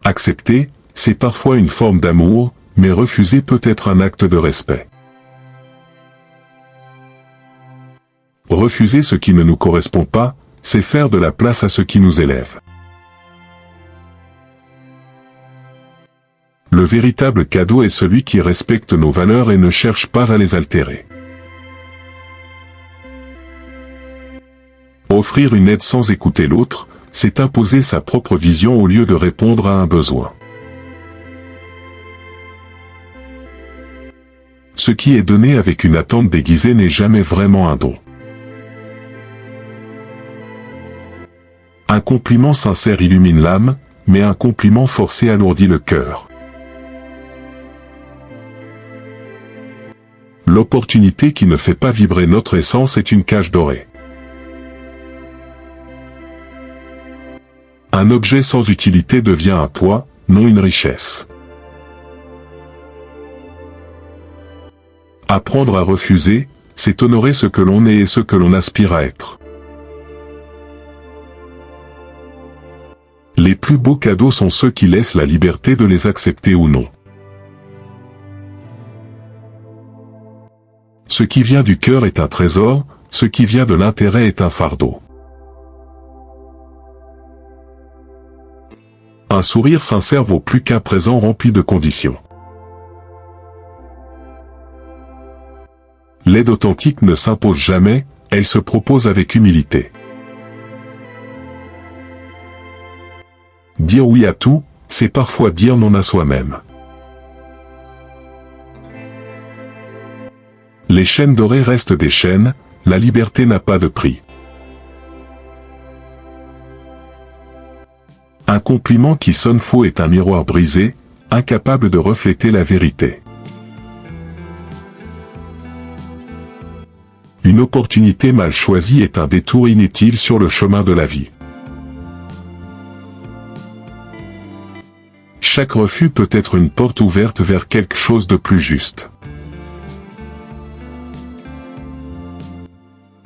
Accepter, c'est parfois une forme d'amour, mais refuser peut être un acte de respect. Refuser ce qui ne nous correspond pas, c'est faire de la place à ce qui nous élève. Le véritable cadeau est celui qui respecte nos valeurs et ne cherche pas à les altérer. Offrir une aide sans écouter l'autre, c'est imposer sa propre vision au lieu de répondre à un besoin. Ce qui est donné avec une attente déguisée n'est jamais vraiment un don. Un compliment sincère illumine l'âme, mais un compliment forcé alourdit le cœur. L'opportunité qui ne fait pas vibrer notre essence est une cage dorée. Un objet sans utilité devient un poids, non une richesse. Apprendre à refuser, c'est honorer ce que l'on est et ce que l'on aspire à être. Les plus beaux cadeaux sont ceux qui laissent la liberté de les accepter ou non. Ce qui vient du cœur est un trésor, ce qui vient de l'intérêt est un fardeau. Un sourire sincère vaut plus qu'un présent rempli de conditions. L'aide authentique ne s'impose jamais, elle se propose avec humilité. Dire oui à tout, c'est parfois dire non à soi-même. Les chaînes dorées restent des chaînes, la liberté n'a pas de prix. Un compliment qui sonne faux est un miroir brisé, incapable de refléter la vérité. Une opportunité mal choisie est un détour inutile sur le chemin de la vie. Chaque refus peut être une porte ouverte vers quelque chose de plus juste.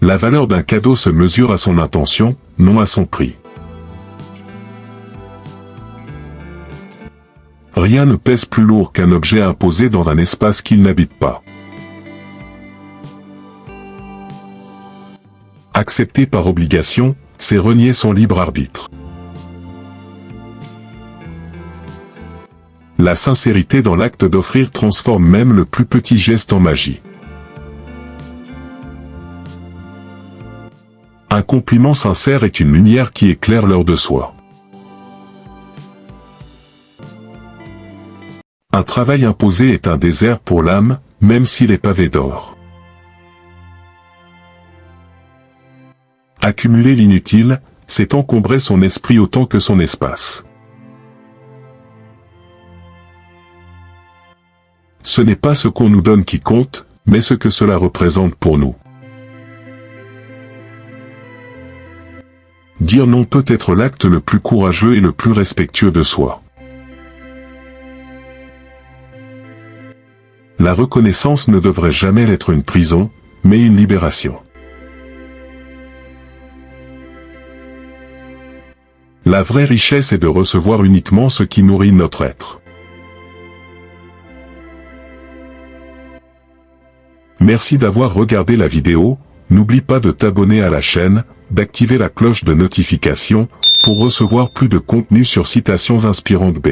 La valeur d'un cadeau se mesure à son intention, non à son prix. Rien ne pèse plus lourd qu'un objet imposé dans un espace qu'il n'habite pas. Accepter par obligation, c'est renier son libre arbitre. La sincérité dans l'acte d'offrir transforme même le plus petit geste en magie. Un compliment sincère est une lumière qui éclaire l'heure de soi. Un travail imposé est un désert pour l'âme, même s'il est pavé d'or. Accumuler l'inutile, c'est encombrer son esprit autant que son espace. Ce n'est pas ce qu'on nous donne qui compte, mais ce que cela représente pour nous. Dire non peut être l'acte le plus courageux et le plus respectueux de soi. La reconnaissance ne devrait jamais être une prison, mais une libération. La vraie richesse est de recevoir uniquement ce qui nourrit notre être. Merci d'avoir regardé la vidéo, n'oublie pas de t'abonner à la chaîne, d'activer la cloche de notification, pour recevoir plus de contenu sur Citations Inspirantes B.